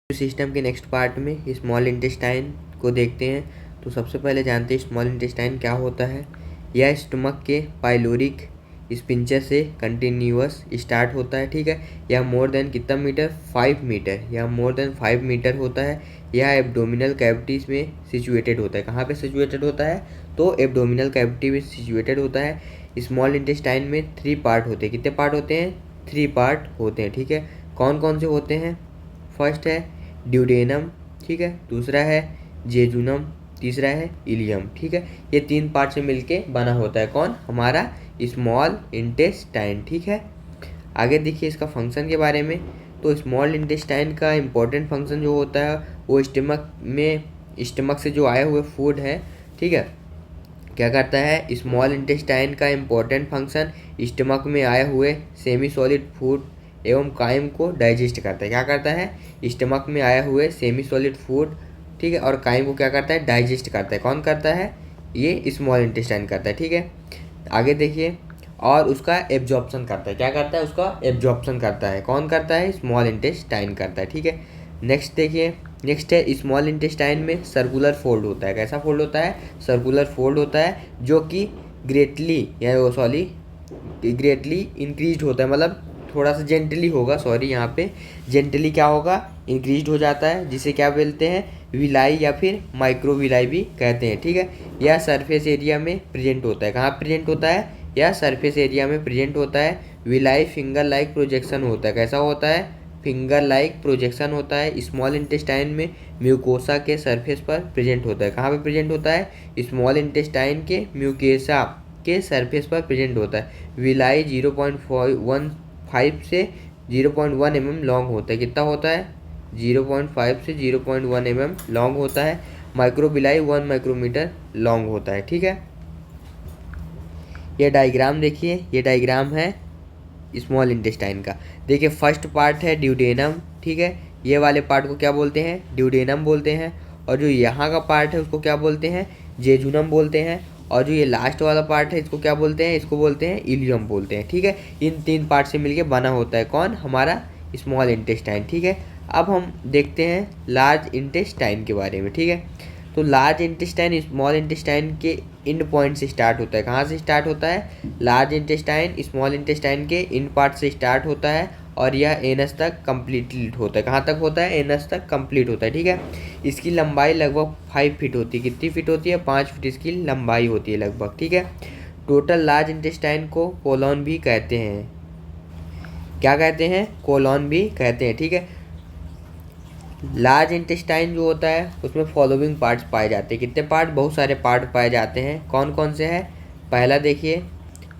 System के next part में small intestine को देखते हैं। तो सबसे पहले जानते हैं स्मॉल इंटेस्टाइन क्या होता है। यह स्टमक के पाइलोरिक स्पिंचर से कंटिन्यूअस स्टार्ट होता है, ठीक है। यह मोर देन कितना मीटर, 5 मीटर, यह मोर देन 5 मीटर होता है। यह एब्डोमिनल कैविटीज़ में सिचुएटेड होता है। कहाँ पे सिचुएटेड होता है? तो एब्डोमिनल कैविटी में सिचुएटेड होता है। स्मॉल इंटेस्टाइन में 3 पार्ट होते हैं। कितने पार्ट होते हैं? 3 पार्ट होते हैं, ठीक है। कौन कौन से होते हैं? फर्स्ट है ड्यूडेनम, ठीक है। दूसरा है जेजुनम, तीसरा है इलियम, ठीक है। ये 3 पार्ट से मिलके बना होता है कौन? हमारा स्मॉल इंटेस्टाइन, ठीक है। आगे देखिए इसका फंक्शन के बारे में। तो स्मॉल इंटेस्टाइन का इम्पोर्टेंट फंक्शन जो होता है वो स्टमक से जो आए हुए फूड है, ठीक है, क्या करता है? स्मॉल इंटेस्टाइन का इम्पोर्टेंट फंक्शन स्टमक में आए हुए सेमी सॉलिड फूड एवं काइम को डाइजेस्ट करता है। क्या करता है? स्टमक में आए हुए सेमी सॉलिड फूड, ठीक है, और काइम को क्या करता है? डाइजेस्ट करता है। कौन करता है? ये स्मॉल इंटेस्टाइन करता है, ठीक है। आगे देखिए, और उसका एब्जॉर्प्शन करता है। क्या करता है? उसका एब्जॉर्प्शन करता है। कौन करता है? स्मॉल इंटेस्टाइन करता है, ठीक है। नेक्स्ट देखिए, नेक्स्ट है स्मॉल इंटेस्टाइन में सर्कुलर फोल्ड होता है। कैसा फोल्ड होता है? सर्कुलर फोल्ड होता है, जो कि ग्रेटली इंक्रीज होता है, मतलब थोड़ा सा जेंटली होगा, सॉरी, यहाँ पे जेंटली क्या होगा? इंक्रीज हो जाता है, जिसे क्या बोलते हैं? विलाई या फिर माइक्रोविलाई भी कहते हैं, ठीक है। यह सरफेस एरिया में प्रेजेंट होता है। कहाँ प्रेजेंट होता है? यह सरफेस एरिया में प्रेजेंट होता है। विलाई फिंगर लाइक प्रोजेक्शन होता है। कैसा होता है? फिंगर लाइक प्रोजेक्शन होता है। स्मॉल इंटेस्टाइन में म्यूकोसा के सरफेस पर प्रेजेंट होता है। कहाँ पे प्रेजेंट होता है? स्मॉल इंटेस्टाइन के म्यूकोसा के सरफेस पर प्रेजेंट होता है। विलाई 0.15 से 0.1 mm लॉन्ग होता है। कितना होता है? 0.5 से 0.1 mm लॉन्ग होता है। माइक्रोविलाई 1 माइक्रोमीटर लॉन्ग होता है, ठीक है। ये डायग्राम देखिए, ये डायग्राम है स्मॉल इंटेस्टाइन का। देखिए फर्स्ट पार्ट है ड्यूडेनम, ठीक है। ये वाले पार्ट को क्या बोलते हैं? ड्यूडेनम बोलते हैं। और जो यहाँ का पार्ट है उसको क्या बोलते हैं? जेजुनम बोलते हैं। और जो ये लास्ट वाला पार्ट है इसको क्या बोलते हैं? इसको बोलते हैं इलियम बोलते हैं, ठीक है। इन 3 पार्ट से मिलके बना होता है कौन? हमारा स्मॉल इंटेस्टाइन, ठीक है। अब हम देखते हैं लार्ज इंटेस्टाइन के बारे में, ठीक है। तो लार्ज इंटेस्टाइन स्मॉल इंटेस्टाइन के इंड पॉइंट से स्टार्ट होता है। कहाँ से स्टार्ट होता है? लार्ज इंटेस्टाइन स्मॉल इंटेस्टाइन के इंड पार्ट से स्टार्ट होता है और यह एनस तक कंप्लीट होता है। कहाँ तक होता है? एनस तक कंप्लीट होता है, ठीक है। इसकी लंबाई लगभग 5 फीट होती है। कितनी फीट होती है? 5 फीट इसकी लंबाई होती है लगभग, ठीक है। टोटल लार्ज इंटेस्टाइन को कोलॉन भी कहते हैं। क्या कहते हैं? कोलॉन भी कहते हैं, ठीक है। लार्ज इंटेस्टाइन जो होता है उसमें फॉलोइंग पार्ट्स पाए जाते हैं। कितने पार्ट? बहुत सारे पार्ट पाए जाते हैं। कौन कौन से हैं? पहला देखिए,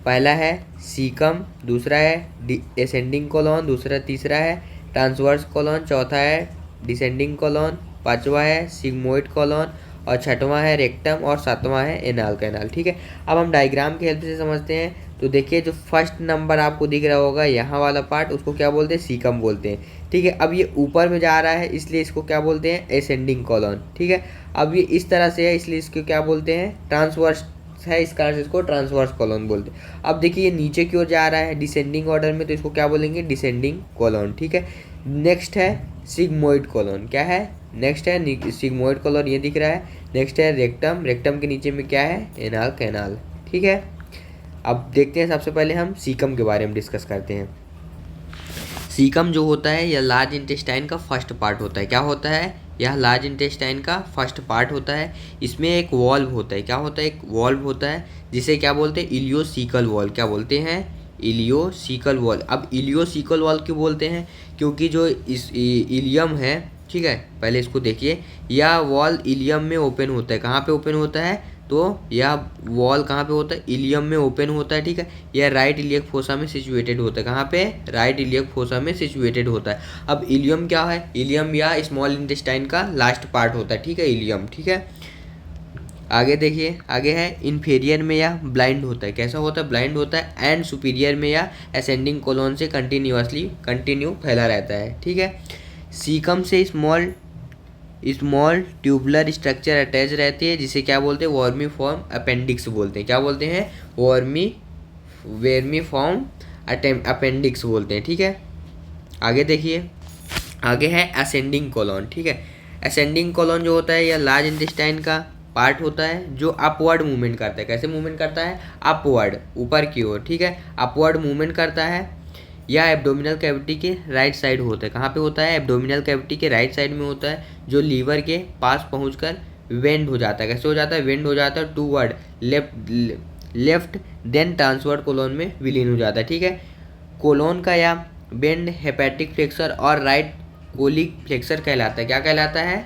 पहला है सीकम, दूसरा है एसेंडिंग कोलॉन, तीसरा है ट्रांसवर्स कोलॉन, चौथा है डिसेंडिंग कोलॉन, पांचवा है सिग्मोइड कोलॉन, और छठवां है रेक्टम, और सातवां है एनाल कैनाल, ठीक है। अब हम डायग्राम की हेल्प से समझते हैं। तो देखिए जो फर्स्ट नंबर आपको दिख रहा होगा यहाँ वाला पार्ट, उसको क्या बोलते हैं? सीकम बोलते हैं, ठीक है। अब ये ऊपर में जा रहा है इसलिए इसको क्या बोलते हैं? एसेंडिंग कॉलम, ठीक है। अब ये इस तरह से है इसलिए इसको क्या बोलते हैं? ट्रांसवर्स है, इस कारण से इसको ट्रांसवर्स कॉलम बोलते हैं। अब देखिए ये नीचे की ओर जा रहा है डिसेंडिंग ऑर्डर में, तो इसको क्या बोलेंगे? डिसेंडिंग कॉलम, ठीक है। नेक्स्ट है सिग्मोइड कॉलम। क्या है? नेक्स्ट है सिग्मोइड कॉलम, ये दिख रहा है। नेक्स्ट है रेक्टम, रेक्टम के नीचे में क्या है? एनाल कैनाल, ठीक है। अब देखते हैं, सबसे पहले हम सीकम के बारे में डिस्कस करते हैं। सीकम जो होता है यह लार्ज इंटेस्टाइन का फर्स्ट पार्ट होता है। क्या होता है? यह लार्ज इंटेस्टाइन का फर्स्ट पार्ट होता है। इसमें एक वॉल्व होता है। क्या होता है? एक वॉल्व होता है, जिसे क्या बोलते हैं? Ileocaecal valve. क्या बोलते हैं? Ileocaecal valve. अब इलियोसिकल वॉल्व क्यों बोलते हैं? क्योंकि जो इस इलियम है, ठीक है, पहले इसको देखिए, यह वॉल्व इलियम में ओपन होता है। कहाँ पे ओपन होता है? तो यह वॉल कहाँ पे होता है? इलियम में ओपन होता है, ठीक है। यह राइट इलियक फोसा में सिचुएटेड होता है। कहाँ पे? राइट इलियक फोसा में सिचुएटेड होता है। अब इलियम क्या है? इलियम या स्मॉल इंटेस्टाइन का लास्ट पार्ट होता है, ठीक है, इलियम, ठीक है। आगे देखिए, आगे है इन्फीरियर में यह ब्लाइंड होता है। कैसा होता है? ब्लाइंड होता है। एंड सुपीरियर में यह असेंडिंग कोलोन से कंटिन्यू फैला रहता है, ठीक है। सीकम से स्मॉल ट्यूबुलर स्ट्रक्चर अटैच रहती है, जिसे क्या बोलते हैं? वर्मीफॉर्म अपेंडिक्स बोलते हैं। क्या बोलते हैं? वर्मीफॉर्म अपेंडिक्स बोलते हैं, ठीक है। आगे देखिए, आगे है असेंडिंग कोलॉन, ठीक है। असेंडिंग कोलॉन जो होता है यह लार्ज इंटेस्टाइन का पार्ट होता है जो अपवर्ड मूवमेंट करता है। कैसे मूवमेंट करता है? अपवर्ड, ऊपर की ओर, ठीक है, अपवर्ड मूवमेंट करता है। यह एब्डोमिनल कैविटी के राइट साइड होता है। कहाँ पे होता है? एब्डोमिनल कैविटी के राइट साइड में होता है, जो लीवर के पास पहुंचकर वेंड हो जाता है। कैसे हो जाता है? वेंड हो जाता है टूवर्ड लेफ्ट देन ट्रांसवर्ड कोलोन में विलीन हो जाता है, ठीक है। कोलोन का या बेंड हेपेटिक फ्लेक्सर और राइट कोलिक फ्लेक्सर कहलाता है। क्या कहलाता है?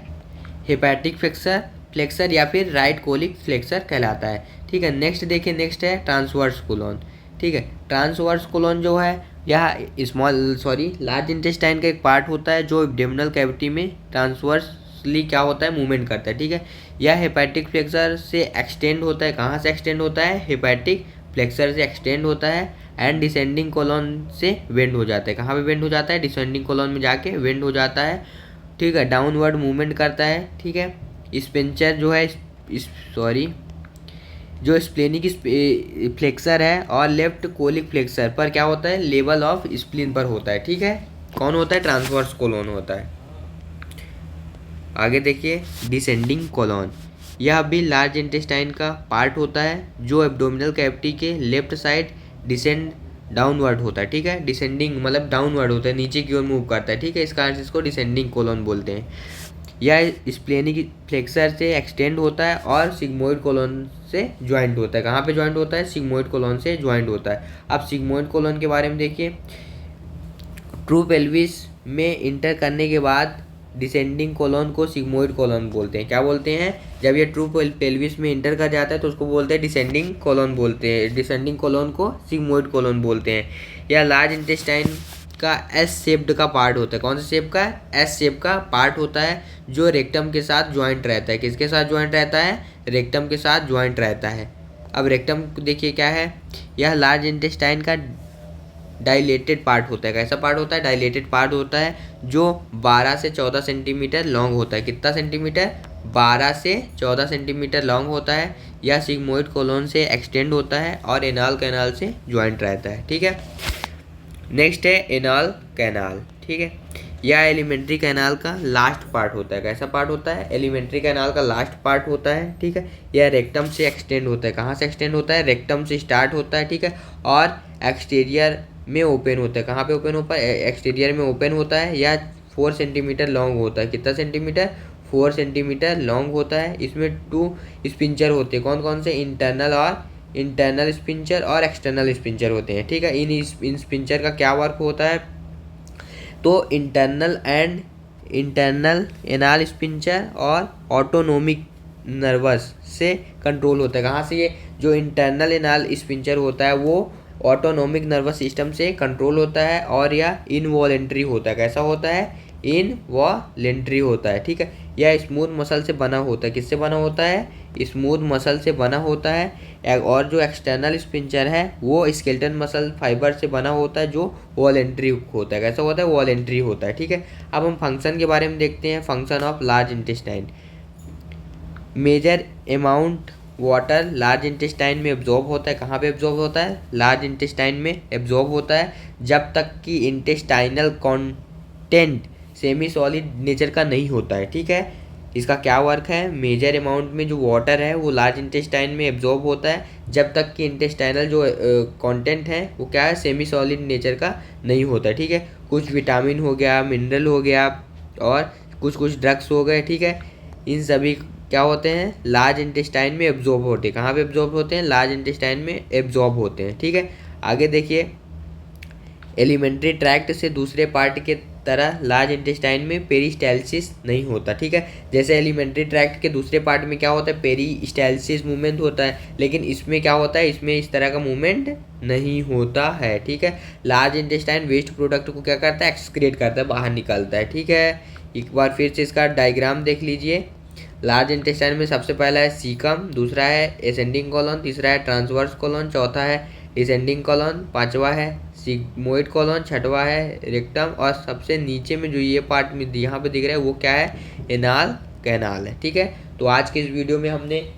हेपेटिक फ्लेक्सर या फिर राइट कोलिक फ्लेक्सर कहलाता है, ठीक है। नेक्स्ट देखिए, नेक्स्ट है ट्रांसवर्स कोलोन, ठीक है। ट्रांसवर्स कोलोन जो है यह लार्ज इंटेस्टाइन का एक पार्ट होता है जो एब्डोमिनल कैविटी में ट्रांसवर्सली क्या होता है? मूवमेंट करता है, ठीक है। यह हेपेटिक फ्लेक्सर से एक्सटेंड होता है। कहाँ से एक्सटेंड होता है? हेपेटिक फ्लेक्सर से एक्सटेंड होता है एंड डिसेंडिंग कोलोन से वेंड हो जाता है। कहाँ पे वेंड हो जाता है? डिसेंडिंग कोलोन में जाके वेंड हो जाता है, ठीक है। डाउनवर्ड मूवमेंट करता है, ठीक है। स्पिंचर जो है जो स्प्लेनिक फ्लेक्सर है और लेफ्ट कोलिक फ्लेक्सर पर क्या होता है? लेवल ऑफ स्प्लीन पर होता है, ठीक है। कौन होता है? ट्रांसवर्स कोलोन होता है। आगे देखिए डिसेंडिंग कोलोन, यह भी लार्ज इंटेस्टाइन का पार्ट होता है जो एब्डोमिनल कैविटी के लेफ्ट साइड डिसेंड डाउनवर्ड होता है, ठीक है। डिसेंडिंग मतलब डाउनवर्ड होता है, नीचे की ओर मूव करता है, ठीक है। इस कारण से इसको डिसेंडिंग कोलोन बोलते हैं। यह स्प्लेनिक फ्लेक्सर से एक्सटेंड होता है और सिग्मोइड कोलोन से ज्वाइंट होता है। कहाँ पे ज्वाइंट होता है? सिग्मोइड कोलोन से ज्वाइंट होता है। अब सिग्मोइड कोलोन के बारे में देखिए, ट्रू पेल्विस में इंटर करने के बाद डिसेंडिंग कोलोन को सिग्मोइड कोलोन बोलते हैं। क्या बोलते हैं? जब ये ट्रू पेल्विस में इंटर कर जाता है तो उसको बोलते हैं डिसेंडिंग कोलोन बोलते हैं। डिसेंडिंग कोलोन को सिग्मोइड कोलोन बोलते हैं। यह लार्ज इंटेस्टाइन का एस शेप्ड का पार्ट होता है। कौन सा शेप का? एस शेप का पार्ट होता है जो रेक्टम के साथ ज्वाइंट रहता है। किसके साथ ज्वाइंट रहता है? रेक्टम के साथ ज्वाइंट रहता है। अब रेक्टम देखिए क्या है, यह लार्ज इंटेस्टाइन का डायलेटेड पार्ट होता है। कैसा पार्ट होता है? डायलेटेड पार्ट होता है जो 12 से 14 सेंटीमीटर लॉन्ग होता है। कितना सेंटीमीटर? 12 से 14 सेंटीमीटर लॉन्ग होता है। यह सिग्मोइड कोलोन से एक्सटेंड होता है और एनाल कैनाल से ज्वाइंट रहता है, ठीक है। नेक्स्ट है एनाल कैनाल, ठीक है। यह एलिमेंट्री कैनाल का लास्ट पार्ट होता है। कैसा पार्ट होता है? एलिमेंट्री कैनाल का लास्ट पार्ट होता है, ठीक है। यह रेक्टम से एक्सटेंड होता है। कहाँ से एक्सटेंड होता है? रेक्टम से स्टार्ट होता है, ठीक है, और एक्सटीरियर में ओपन होता है। कहाँ पे ओपन होता है? एक्सटीरियर में ओपन होता है। यह 4 सेंटीमीटर लॉन्ग होता है। कितना सेंटीमीटर? 4 सेंटीमीटर लॉन्ग होता है। इसमें 2 स्पिंचर होते हैं। कौन कौन से? इंटरनल स्पिंचर और एक्सटर्नल स्पिंचर होते हैं, ठीक है। इन स्पिंचर का क्या वर्क होता है? तो इंटरनल एनाल स्पिंचर और ऑटोनोमिक नर्वस से कंट्रोल होता है। कहाँ से? ये जो इंटरनल एनाल स्पिंचर होता है वो ऑटोनोमिक नर्वस सिस्टम से कंट्रोल होता है और यह इनवॉलेंट्री होता है। कैसा होता है? इनवॉलेंट्री होता है, ठीक है। यह स्मूथ मसल से बना होता है। किससे बना होता है? स्मूथ मसल से बना होता है। और जो एक्सटर्नल स्पिंचर है वो स्केलेटन मसल फाइबर से बना होता है जो वॉलेंट्री होता है। कैसा होता है? वॉलेंट्री होता है, ठीक है। अब हम फंक्शन के बारे में देखते हैं। Function of large intestine, major amount water large intestine में एब्जॉर्ब होता है। कहाँ पे एब्जॉर्ब होता है? लार्ज इंटेस्टाइन में एब्जॉर्ब होता है जब तक कि intestinal content semi solid nature का नहीं होता है, ठीक है। इसका क्या वर्क है? मेजर अमाउंट में जो वाटर है वो लार्ज इंटेस्टाइन में एब्जॉर्ब होता है जब तक कि इंटेस्टाइनल जो कंटेंट है वो क्या है? सेमी सॉलिड नेचर का नहीं होता है, ठीक है। कुछ विटामिन हो गया, मिनरल हो गया और कुछ ड्रग्स हो गए, ठीक है। इन सभी क्या होते हैं? लार्ज इंटेस्टाइन में एब्जॉर्ब होते हैं। कहाँ पे एब्जॉर्ब होते हैं? लार्ज इंटेस्टाइन में एब्जॉर्ब होते हैं, ठीक है। आगे देखिए, एलिमेंट्री ट्रैक्ट से दूसरे पार्ट के तरह लार्ज इंटेस्टाइन में पेरिस्टाल्सिस नहीं होता, ठीक है। जैसे एलिमेंट्री ट्रैक्ट के दूसरे पार्ट में क्या होता है? पेरिस्टाल्सिस मूवमेंट होता है, लेकिन इसमें क्या होता है? इसमें इस तरह का मूवमेंट नहीं होता है, ठीक है। लार्ज इंटेस्टाइन वेस्ट प्रोडक्ट को क्या करता है? एक्सक्रीट करता है, बाहर निकालता है, ठीक है। एक बार फिर से इसका डायग्राम देख लीजिए। लार्ज इंटेस्टाइन में सबसे पहला है सीकम, दूसरा है एसेंडिंग कॉलोन, तीसरा है ट्रांसवर्स कॉलोन, चौथा है डिसेंडिंग कॉलोन, पांचवा है सिग्मोइड कॉलोन, छठवा है रेक्टम और सबसे नीचे में जो ये पार्ट में यहाँ पे दिख रहा है वो क्या है? एनाल कैनाल है, ठीक है। तो आज के इस वीडियो में हमने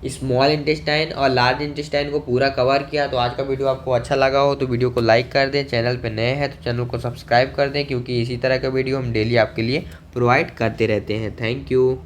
स्मॉल इंटेस्टाइन और लार्ज इंटेस्टाइन को पूरा कवर किया। तो आज का वीडियो आपको अच्छा लगा हो तो वीडियो को लाइक कर दें, चैनल पे नए हैं तो चैनल को सब्सक्राइब कर दें, क्योंकि इसी तरह का वीडियो हम डेली आपके लिए प्रोवाइड करते रहते हैं। Thank you.